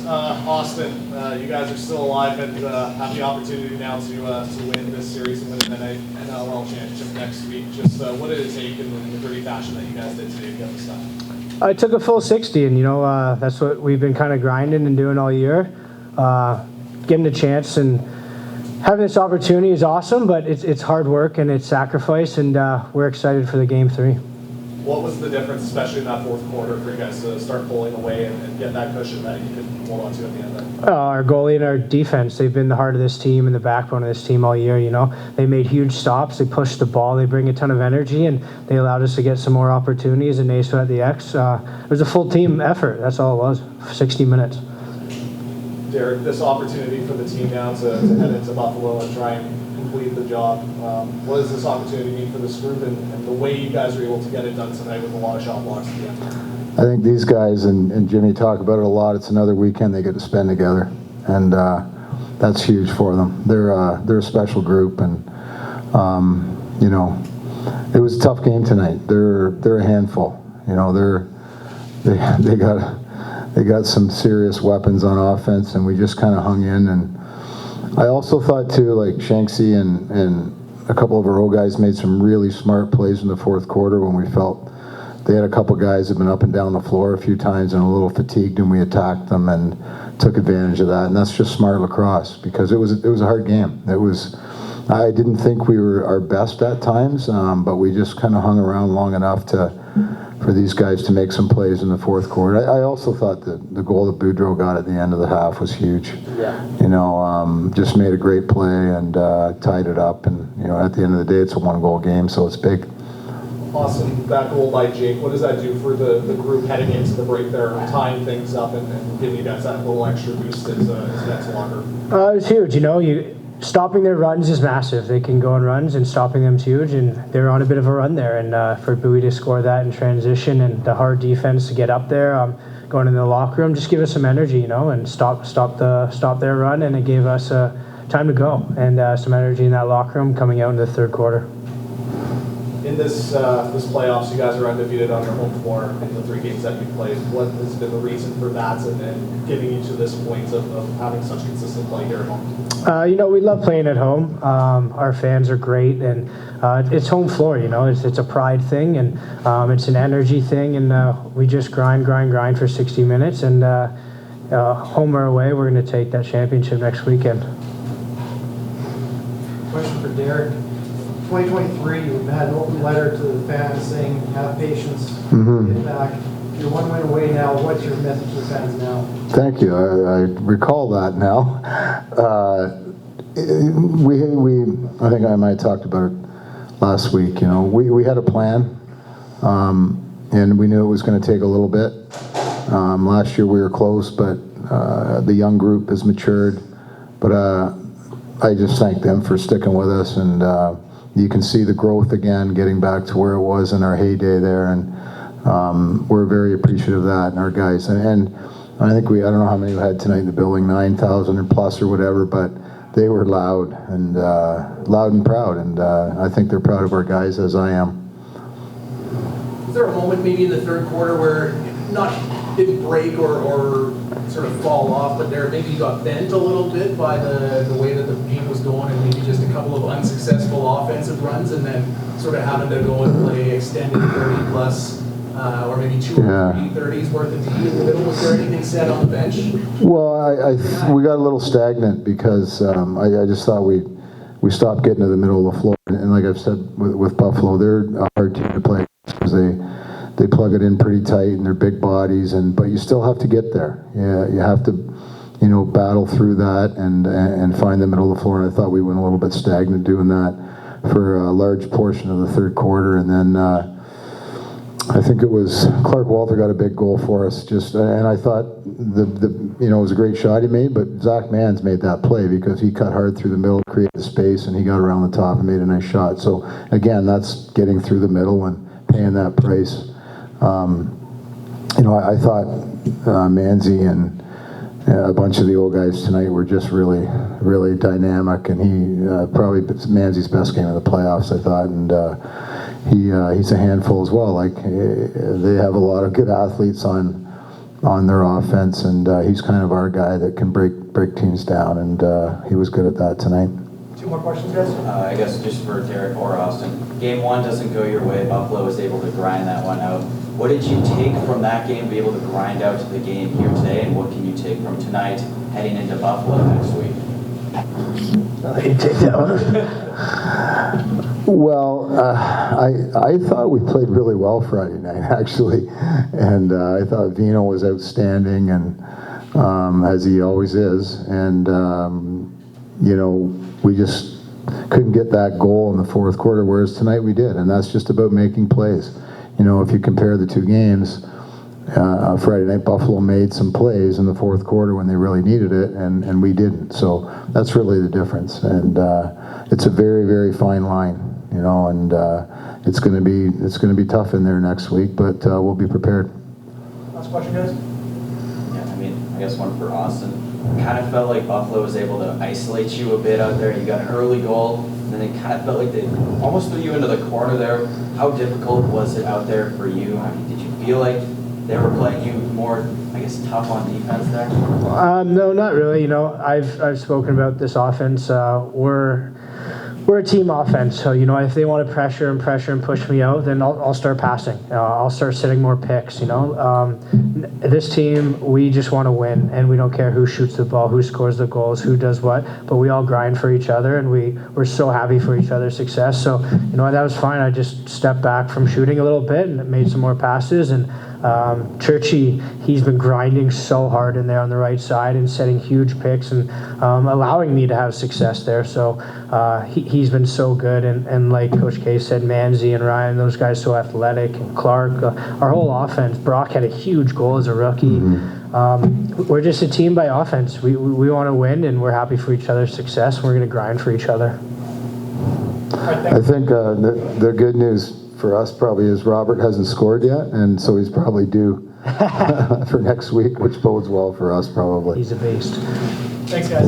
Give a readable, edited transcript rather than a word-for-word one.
Austin, you guys are still alive and have the opportunity now to win this series and win an NLL championship next week. Just what did it take in the gritty fashion that you guys did today to get this done? I took a full 60, and that's what we've been kind of grinding and doing all year. Getting a chance and having this opportunity is awesome, but it's hard work and it's sacrifice, and we're excited for the Game 3. What was the difference, especially in that fourth quarter, for you guys to start pulling away and get that cushion that you could hold on to at the end there? Our goalie and our defense, they've been the heart of this team and the backbone of this team all year. They made huge stops, they pushed the ball, they bring a ton of energy, and they allowed us to get some more opportunities and ace at the X. It was a full team effort, that's all it was, 60 minutes. Derek, this opportunity for the team now to head into Buffalo and try and complete the job. What does this opportunity mean for this group and the way you guys were able to get it done tonight with a lot of shot blocks at the end? I think these guys and Jimmy talk about it a lot. It's another weekend they get to spend together, and that's huge for them. They're a special group, and it was a tough game tonight. They're a handful. They got some serious weapons on offense, and we just kind of hung in. And I also thought too, like Shanksy and a couple of our old guys made some really smart plays in the fourth quarter when we felt they had a couple guys that had been up and down the floor a few times and a little fatigued, and we attacked them and took advantage of that. And that's just smart lacrosse, because it was a hard game. I didn't think we were our best at times, but we just kind of hung around long enough for these guys to make some plays in the fourth quarter. I also thought that the goal that Boudreau got at the end of the half was huge. Yeah. Just made a great play and tied it up. And at the end of the day, it's a one-goal game, so it's big. Awesome. That goal by Jake, what does that do for the group heading into the break there, tying things up and giving you guys that little extra boost as next longer? It's huge. Stopping their runs is massive. They can go on runs, and stopping them's huge, and they're on a bit of a run there. And for Bowie to score that in transition and the hard defense to get up there, going in the locker room, just give us some energy, and stop their run, and it gave us time to go and some energy in that locker room coming out in the third quarter. In this playoffs, you guys are undefeated on your home floor in the 3 games that you played. What has been the reason for that and getting you to this point of having such consistent play here at home? We love playing at home. Our fans are great, and it's home floor. It's a pride thing, and it's an energy thing, and we just grind for 60 minutes, and home or away, we're going to take that championship next weekend. Question for Derek. 2023, you had an open letter to the fans saying, have patience, get back. You're 1 win away now. What's your message to the fans now? Thank you. I recall that now. I think I might have talked about it last week. We had a plan, and we knew it was going to take a little bit. Last year we were close, but the young group has matured. But I just thank them for sticking with us, and you can see the growth again, getting back to where it was in our heyday there, and we're very appreciative of that, and our guys. And I think I don't know how many we had tonight in the building, 9,000 or plus or whatever, but they were loud and proud, and I think they're proud of our guys, as I am. Was there a moment maybe in the third quarter where didn't break or sort of fall off, but there maybe you got bent a little bit by the way that the game was going, and maybe just a couple of unsuccessful offensive runs, and then sort of having to go and play extended 30 plus, or maybe 2 or 3 30s worth of D in the middle? Was there anything said on the bench? Well, we got a little stagnant because I just thought we stopped getting to the middle of the floor, and like I've said with Buffalo, they're a hard team to play because they plug it in pretty tight, and they're big bodies, but you still have to get there. Yeah, you have to, battle through that and find the middle of the floor. And I thought we went a little bit stagnant doing that for a large portion of the third quarter, and then I think it was Clark Walter got a big goal for us. And I thought it was a great shot he made, but Zach Mann's made that play because he cut hard through the middle, created space, and he got around the top and made a nice shot. So again, that's getting through the middle and paying that price. I thought Manzi and a bunch of the old guys tonight were just really, really dynamic, and he probably Manzi's best game of the playoffs, I thought, and he's a handful as well. Like they have a lot of good athletes on on their offense, and he's kind of our guy that can break teams down, and he was good at that tonight. Two more questions, guys? I guess just for Derek or Austin. Game one doesn't go your way. Buffalo was able to grind that one out. What did you take from that game to be able to grind out to the game here today, and what can you take from tonight heading into Buffalo next week? You take that one. Well, I thought we played really well Friday night, actually, and I thought Vino was outstanding, and as he always is, and you know, we just couldn't get that goal in the fourth quarter, whereas tonight we did, and that's just about making plays. You know, if you compare the two games, Friday night Buffalo made some plays in the fourth quarter when they really needed it, and we didn't. So that's really the difference, and it's a very, very fine line, you know, and it's going to be tough in there next week, but we'll be prepared. Last question, guys? Yeah, I mean, I guess one for Austin. Kind of felt like Buffalo was able to isolate you a bit out there. You got an early goal, and then it kind of felt like they almost threw you into the corner there. How difficult was it out there for you? I mean, did you feel like they were playing you more, I guess, tough on defense there? No, not really. You know, I've spoken about this offense. We're a team offense, so you know, if they want to pressure and push me out, then I'll start passing. I'll start setting more picks. You know, this team, we just want to win, and we don't care who shoots the ball, who scores the goals, who does what. But we all grind for each other, and we're so happy for each other's success. So you know, that was fine. I just stepped back from shooting a little bit and made some more passes. And Churchy, he's been grinding so hard in there on the right side and setting huge picks and allowing me to have success there. So he's been so good, and like Coach K said, Manzi and Ryan, those guys so athletic, and Clark, our whole offense. Brock had a huge goal as a rookie. We're just a team by offense. We want to win, and we're happy for each other's success, and we're going to grind for each other. I think the good news for us probably is Robert hasn't scored yet, and so he's probably due for next week, which bodes well for us probably. He's a beast. Thanks, guys.